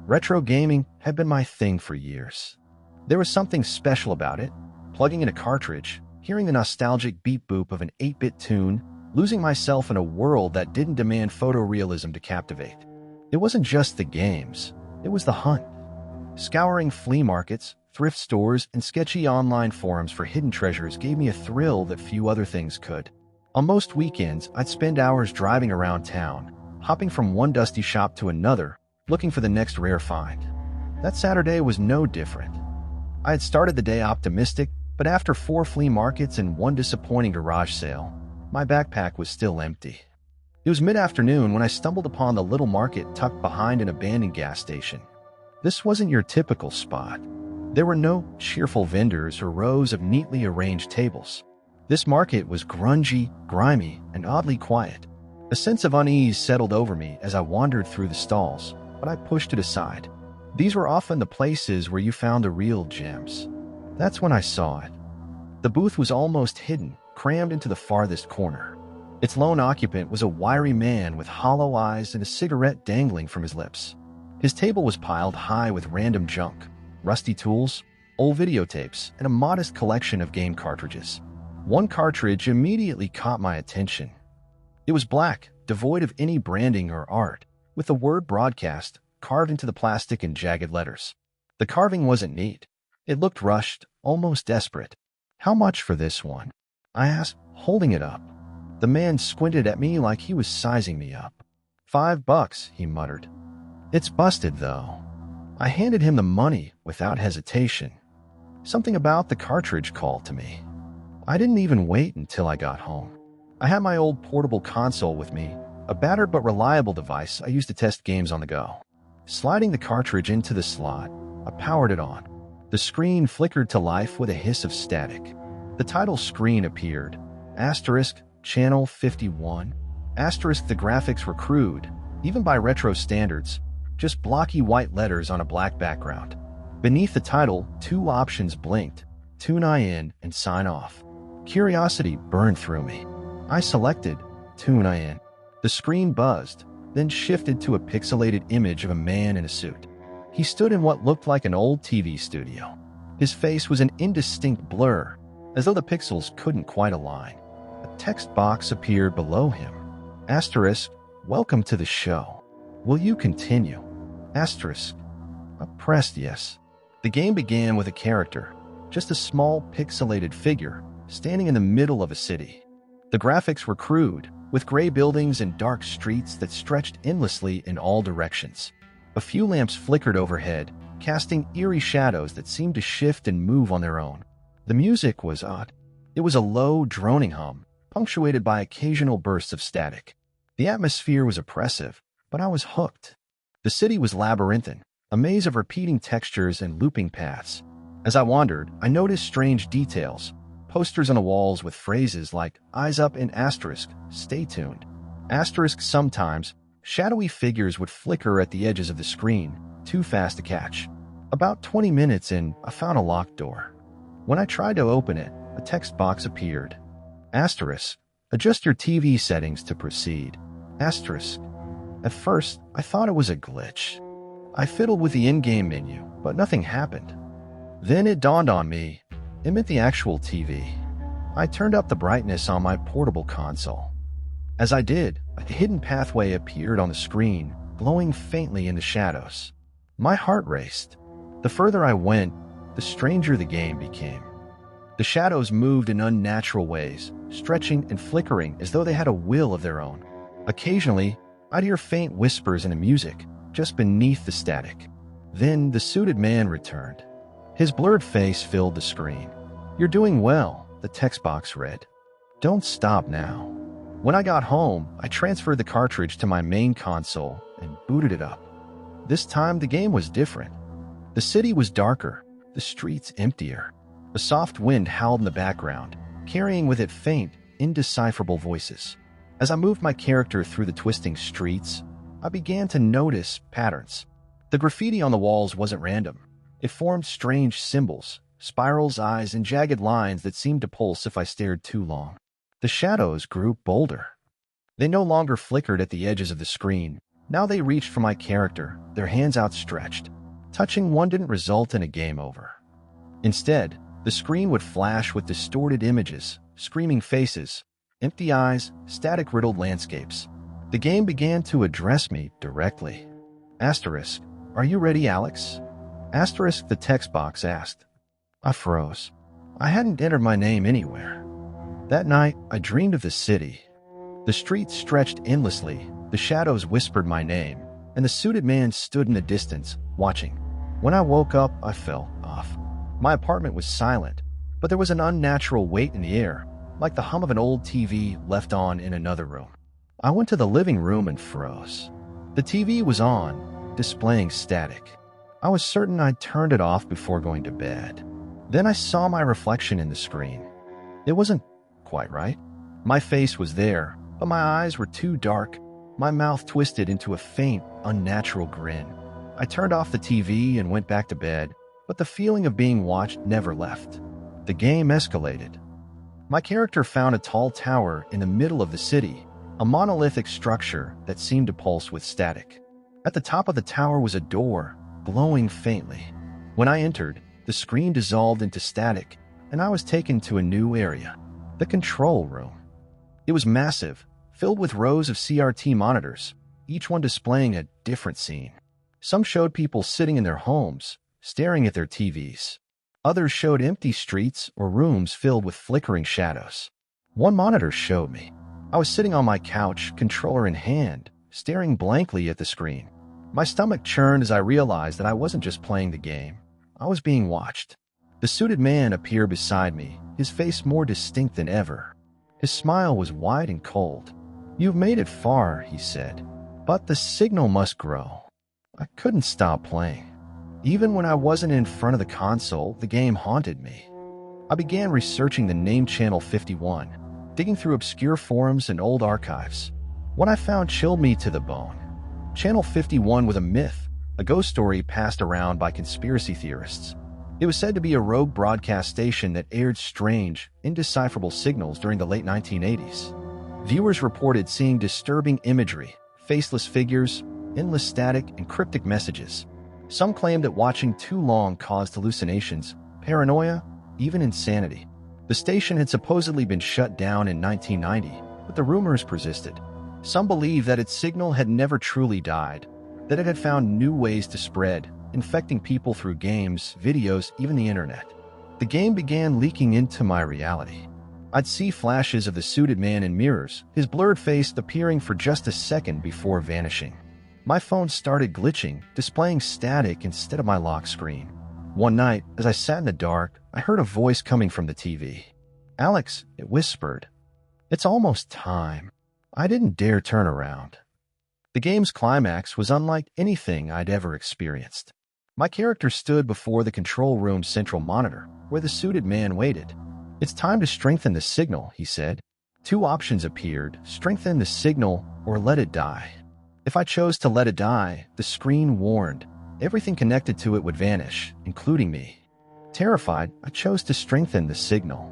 Retro gaming had been my thing for years. There was something special about it, plugging in a cartridge, hearing the nostalgic beep-boop of an 8-bit tune, losing myself in a world that didn't demand photorealism to captivate. It wasn't just the games, it was the hunt. Scouring flea markets, thrift stores, and sketchy online forums for hidden treasures gave me a thrill that few other things could. On most weekends, I'd spend hours driving around town, hopping from one dusty shop to another, looking for the next rare find. That Saturday was no different. I had started the day optimistic, but after 4 flea markets and 1 disappointing garage sale, my backpack was still empty. It was mid-afternoon when I stumbled upon the little market tucked behind an abandoned gas station. This wasn't your typical spot. There were no cheerful vendors or rows of neatly arranged tables. This market was grungy, grimy, and oddly quiet. A sense of unease settled over me as I wandered through the stalls, but I pushed it aside. These were often the places where you found the real gems. That's when I saw it. The booth was almost hidden, crammed into the farthest corner. Its lone occupant was a wiry man with hollow eyes and a cigarette dangling from his lips. His table was piled high with random junk, rusty tools, old videotapes, and a modest collection of game cartridges. One cartridge immediately caught my attention. It was black, devoid of any branding or art, with the word "broadcast" carved into the plastic in jagged letters. The carving wasn't neat. It looked rushed, almost desperate. "How much for this one?" I asked, holding it up. The man squinted at me like he was sizing me up. $5, he muttered. "It's busted, though." I handed him the money without hesitation. Something about the cartridge called to me. I didn't even wait until I got home. I had my old portable console with me, a battered but reliable device I used to test games on the go. Sliding the cartridge into the slot, I powered it on. The screen flickered to life with a hiss of static. The title screen appeared. Asterisk, Channel 51. Asterisk, the graphics were crude, even by retro standards, just blocky white letters on a black background. Beneath the title, 2 options blinked: Tune I In and Sign Off. Curiosity burned through me. I selected Tune I In. The screen buzzed, then shifted to a pixelated image of a man in a suit. He stood in what looked like an old TV studio. His face was an indistinct blur, as though the pixels couldn't quite align. A text box appeared below him. Asterisk, welcome to the show. Will you continue? Asterisk. I pressed yes. The game began with a character, just a small pixelated figure, standing in the middle of a city. The graphics were crude, with gray buildings and dark streets that stretched endlessly in all directions. A few lamps flickered overhead, casting eerie shadows that seemed to shift and move on their own. The music was odd. It was a low, droning hum, punctuated by occasional bursts of static. The atmosphere was oppressive, but I was hooked. The city was labyrinthine, a maze of repeating textures and looping paths. As I wandered, I noticed strange details. Posters on the walls with phrases like "Eyes up" and asterisk, "Stay tuned." Asterisk, sometimes, shadowy figures would flicker at the edges of the screen, too fast to catch. About 20 minutes in, I found a locked door. When I tried to open it, a text box appeared. Asterisk, adjust your TV settings to proceed. Asterisk. At first, I thought it was a glitch. I fiddled with the in-game menu, but nothing happened. Then it dawned on me. It meant the actual TV. I turned up the brightness on my portable console. As I did, a hidden pathway appeared on the screen, glowing faintly in the shadows. My heart raced. The further I went, the stranger the game became. The shadows moved in unnatural ways, stretching and flickering as though they had a will of their own. Occasionally, I'd hear faint whispers in the music, just beneath the static. Then the suited man returned. His blurred face filled the screen. "You're doing well," the text box read. "Don't stop now." When I got home, I transferred the cartridge to my main console and booted it up. This time, the game was different. The city was darker, the streets emptier. A soft wind howled in the background, carrying with it faint, indecipherable voices. As I moved my character through the twisting streets, I began to notice patterns. The graffiti on the walls wasn't random. It formed strange symbols, spirals, eyes, and jagged lines that seemed to pulse if I stared too long. The shadows grew bolder. They no longer flickered at the edges of the screen. Now they reached for my character, their hands outstretched. Touching one didn't result in a game over. Instead, the screen would flash with distorted images, screaming faces, empty eyes, static-riddled landscapes. The game began to address me directly. Asterisk, are you ready, Alex? Asterisk, the text box asked. I froze. I hadn't entered my name anywhere. That night, I dreamed of the city. The streets stretched endlessly, the shadows whispered my name, and the suited man stood in the distance, watching. When I woke up, I fell off. My apartment was silent, but there was an unnatural weight in the air, like the hum of an old TV left on in another room. I went to the living room and froze. The TV was on, displaying static. I was certain I'd turned it off before going to bed. Then I saw my reflection in the screen. It wasn't quite right. My face was there, but my eyes were too dark, my mouth twisted into a faint, unnatural grin. I turned off the TV and went back to bed, but the feeling of being watched never left. The game escalated. My character found a tall tower in the middle of the city, a monolithic structure that seemed to pulse with static. At the top of the tower was a door, glowing faintly. When I entered, the screen dissolved into static, and I was taken to a new area, the control room. It was massive, filled with rows of CRT monitors, each one displaying a different scene. Some showed people sitting in their homes, staring at their TVs. Others showed empty streets or rooms filled with flickering shadows. One monitor showed me. I was sitting on my couch, controller in hand, staring blankly at the screen. My stomach churned as I realized that I wasn't just playing the game. I was being watched. The suited man appeared beside me, his face more distinct than ever. His smile was wide and cold. "You've made it far," he said, "but the signal must grow." I couldn't stop playing. Even when I wasn't in front of the console, the game haunted me. I began researching the name Channel 51, digging through obscure forums and old archives. What I found chilled me to the bone. Channel 51 was a myth, a ghost story passed around by conspiracy theorists. It was said to be a rogue broadcast station that aired strange, indecipherable signals during the late 1980s. Viewers reported seeing disturbing imagery, faceless figures, endless static, and cryptic messages. Some claimed that watching too long caused hallucinations, paranoia, even insanity. The station had supposedly been shut down in 1990, but the rumors persisted. Some believed that its signal had never truly died, that it had found new ways to spread, infecting people through games, videos, even the internet. The game began leaking into my reality. I'd see flashes of the suited man in mirrors, his blurred face appearing for just a second before vanishing. My phone started glitching, displaying static instead of my lock screen. One night, as I sat in the dark, I heard a voice coming from the TV. "Alex," it whispered. "It's almost time." I didn't dare turn around. The game's climax was unlike anything I'd ever experienced. My character stood before the control room's central monitor, where the suited man waited. "It's time to strengthen the signal," he said. Two options appeared: strengthen the signal or let it die. If I chose to let it die, the screen warned. Everything connected to it would vanish, including me. Terrified, I chose to strengthen the signal.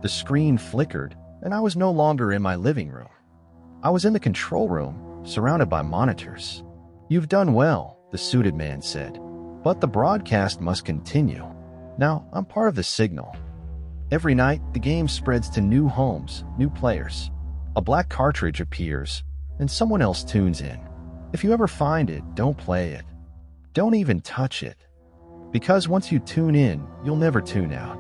The screen flickered, and I was no longer in my living room. I was in the control room, surrounded by monitors. "You've done well," the suited man said, "but the broadcast must continue. Now, I'm part of the signal." Every night, the game spreads to new homes, new players. A black cartridge appears, and someone else tunes in. If you ever find it, don't play it. Don't even touch it. Because once you tune in, you'll never tune out.